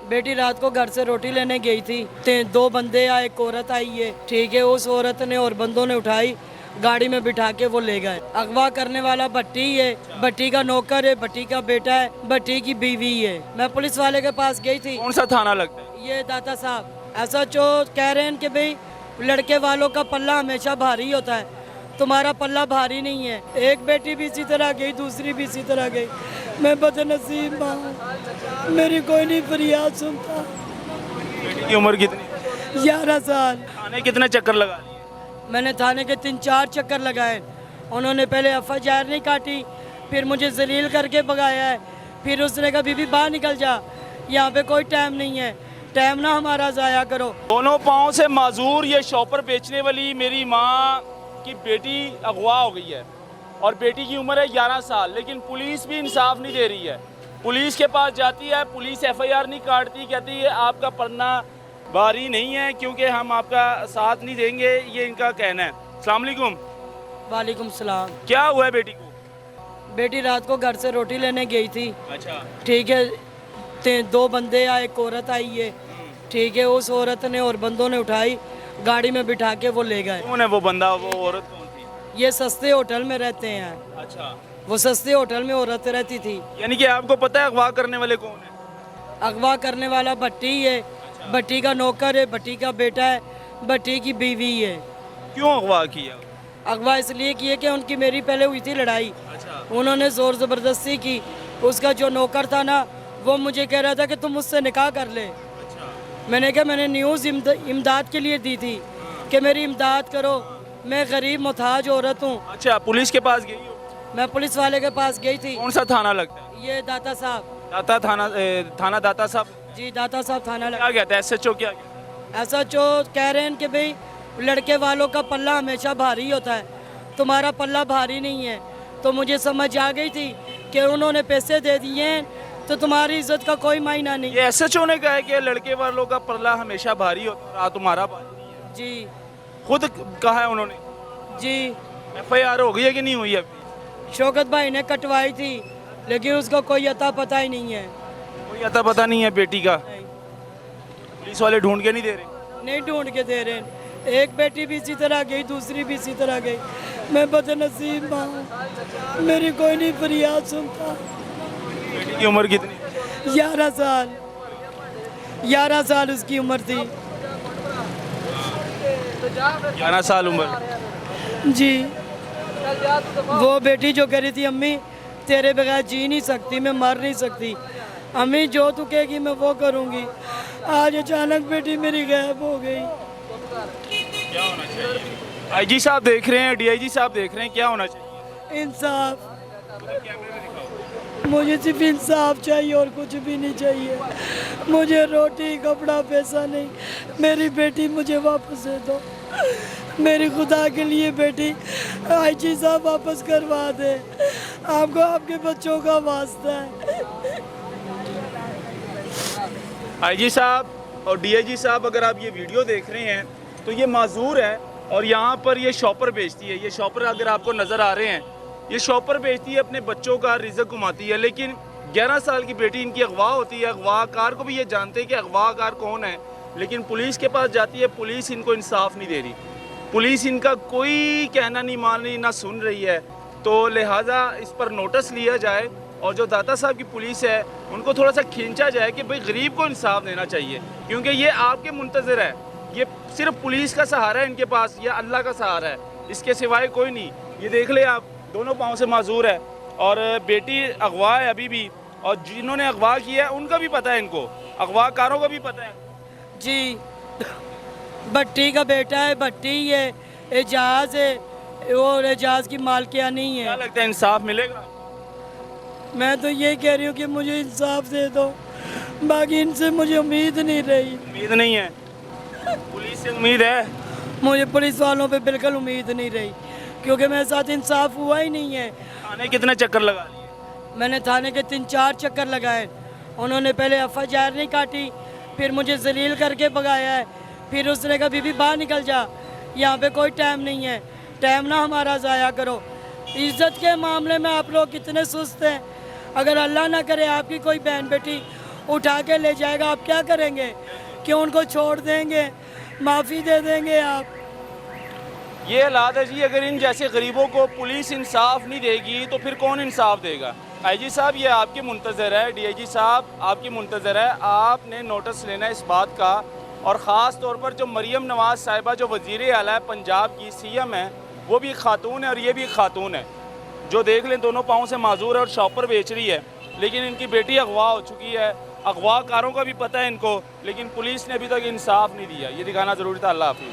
बेटी रात को घर से रोटी लेने गई थी, दो बंदे आए, एक औरत आई है, ठीक है। उस औरत ने और बंदों ने उठाई, गाड़ी में बिठा के वो ले गए। अगवा करने वाला भट्टी है, भट्टी का नौकर है, भट्टी का बेटा है, भट्टी की बीवी है। मैं पुलिस वाले के पास गई थी। कौन सा थाना लगता है? ये दाता साहब ऐसा जो कह रहे हैं कि भाई लड़के वालों का पल्ला हमेशा भारी होता है, तुम्हारा पल्ला भारी नहीं है। एक बेटी भी इसी तरह गई, दूसरी भी इसी तरह गई। मैं बदनसीब माँ हूँ, मेरी कोई नहीं फरियाद सुनता। बेटी की उम्र कितनी? 11 साल। थाने कितने चक्कर लगा लिए? मैंने थाने के 3-4 चक्कर लगाए। उन्होंने पहले FIR नहीं काटी, फिर मुझे जलील करके भगाया है। फिर उसने कहा बीबी बाहर निकल जा, यहाँ पे कोई टाइम नहीं है, टाइम ना हमारा ज़ाया करो। दोनों पाँव से माजूर ये शॉपर बेचने वाली मेरी माँ की बेटी अगवा हो गई है और बेटी की उम्र है 11 साल, लेकिन पुलिस भी इंसाफ नहीं दे रही है। पुलिस के पास जाती है, पुलिस FIR नहीं काटती, कहती है आपका पन्ना भारी नहीं है क्योंकि हम आपका साथ नहीं देंगे, ये इनका कहना है। अस्सलाम वालेकुम। वालेकुम सलाम। क्या हुआ है बेटी को? बेटी रात को घर से रोटी लेने गई थी, अच्छा, ठीक है। दो बंदे आए, एक औरत आई है, ठीक है। उस औरत ने और बंदों ने उठाई, गाड़ी में बिठा के वो ले गए। कौन है वो बंदा, वो औरत कौन थी? ये सस्ते होटल में रहते हैं। अच्छा, वो सस्ते होटल में औरत रहती थी। यानी कि आपको पता है अगवा करने वाले कौन है? अगवा करने वाला भट्टी है, भट्टी का नौकर है, भट्टी का बेटा है, भट्टी की बीवी है। क्यों अगवा किया? अगवा इसलिए किए कि उनकी मेरी पहले हुई थी लड़ाई, अच्छा, उन्होंने ज़ोर ज़बरदस्ती की। उसका जो नौकर था ना, वो मुझे कह रहा था कि तुम मुझसे निकाह कर ले। अच्छा, मैंने कहा मैंने न्यूज़ इमदाद के लिए दी थी कि मेरी इमदाद करो, मैं गरीब मुहताज औरत हूँ। अच्छा, पुलिस के पास गई हो? मैं पुलिस वाले के पास गई थी। कौन सा थाना लगता है? ये दाता साहब। दाता थाना, थाना दाता साहब। जी दाता साहब थाना क्या कहता है SHO? क्या कहता ऐसा जो कह रहे हैं कि भाई लड़के वालों का पल्ला हमेशा भारी होता है, तुम्हारा पल्ला भारी नहीं है। तो मुझे समझ आ गई थी कि उन्होंने पैसे दे दिए हैं तो तुम्हारी इज्जत का कोई मायना है? नहीं। ये SHO ने कहा है कि लड़के वालों का पल्ला हमेशा भारी होता है, तुम्हारा भारी नहीं है। जी खुद कहा है उन्होंने। जी। FIR हो गई है कि नहीं हुई अभी? शौकत भाई ने कटवाई थी, लेकिन उसका कोई अता पता ही नहीं है। कोई अता पता नहीं है बेटी का? नहीं, पुलिस वाले ढूंढ के नहीं दे रहे? नहीं ढूंढ के दे रहे हैं। एक बेटी भी इसी तरह गई, दूसरी भी इसी तरह गई। मैं बदनसीब माँ हूँ, मेरी कोई नहीं फरियाद सुनता। बेटी की उम्र कितनी? 11 साल। 11 साल उसकी उम्र थी। 11 साल उम्र। जी। वो बेटी जो कह रही थी अम्मी तेरे बगैर जी नहीं सकती, मैं मर नहीं सकती, अम्मी जो तू कहेगी मैं वो करूँगी। आज अचानक बेटी मेरी गायब हो गई। क्या होना चाहिए? IG साहब देख रहे हैं, DIG साहब देख रहे हैं, क्या होना चाहिए? इंसाफ, मुझे सिर्फ इंसाफ चाहिए और कुछ भी नहीं चाहिए। मुझे रोटी कपड़ा पैसा नहीं, मेरी बेटी मुझे वापस दे दो। मेरी खुदा के लिए बेटी IG साहब वापस करवा दे, आपको आपके बच्चों का वास्ता है। IG साहब और DIG साहब, अगर आप ये वीडियो देख रहे हैं तो ये माजूर है और यहाँ पर ये शॉपर बेचती है। ये शॉपर अगर आपको नज़र आ रहे हैं, ये शॉपर बेचती है, अपने बच्चों का रिज़्क कमाती है। लेकिन 11 साल की बेटी इनकी अगवा होती है। अगवाकार को भी ये जानते हैं कि अगवाकार कौन है, लेकिन पुलिस के पास जाती है, पुलिस इनको इंसाफ नहीं दे रही, पुलिस इनका कोई कहना नहीं मान रही, ना सुन रही है। तो लिहाजा इस पर नोटिस लिया जाए और जो दाता साहब की पुलिस है उनको थोड़ा सा खींचा जाए कि भाई गरीब को इंसाफ देना चाहिए, क्योंकि ये आपके मुंतज़िर है। ये सिर्फ पुलिस का सहारा है इनके पास, या अल्लाह का सहारा है, इसके सिवाय कोई नहीं। ये देख ले आप, दोनों पाँव से माजूर है और बेटी अगवा है अभी भी, और जिन्होंने अगवा किया है उनका भी पता है, इनको अगवाकारों का भी पता है। जी, भट्टी का बेटा है, भट्टी है, एजाज है, और एजाज की मालकिया नहीं क्या है। लगता है इंसाफ मिलेगा? मैं तो ये कह रही हूँ कि मुझे इंसाफ दे दो, बाकी इनसे मुझे उम्मीद नहीं रही। उम्मीद नहीं है? पुलिस से उम्मीद है? मुझे पुलिस वालों पे बिल्कुल उम्मीद नहीं रही, क्योंकि मेरे साथ इंसाफ हुआ ही नहीं है। थाने कितने चक्कर लगा लिए? मैंने थाने के 3-4 चक्कर लगाए। उन्होंने पहले FIR नहीं काटी, फिर मुझे जलील करके भगाया है। फिर उसने कहा बीबी बाहर निकल जा, यहाँ पे कोई टाइम नहीं है, टाइम ना हमारा ज़ाया करो। इज़्ज़त के मामले में आप लोग कितने सुस्त हैं। अगर अल्लाह ना करे आपकी कोई बहन बेटी उठा के ले जाएगा, आप क्या करेंगे? क्यों उनको छोड़ देंगे? माफ़ी दे देंगे आप? ये हालात है जी। अगर इन जैसे गरीबों को पुलिस इंसाफ नहीं देगी तो फिर कौन इंसाफ देगा? आईजी साहब ये आपकी मुंतज़र है, डीआईजी साहब आपकी मुंतज़र है, आपने नोटिस लेना है इस बात का। और ख़ास तौर पर जो मरीम नवाज़ साहिबा जो वज़ीर आला पंजाब की सीएम है, वो भी एक खातून है और ये भी एक खातून है जो देख लें दोनों पाँव से माजूर है और शॉपर बेच रही है, लेकिन इनकी बेटी अगवा हो चुकी है। अगवाकारों का भी पता है इनको, लेकिन पुलिस ने अभी तक इंसाफ नहीं दिया। ये दिखाना ज़रूरी था। अल्लाह हाफ़िज़।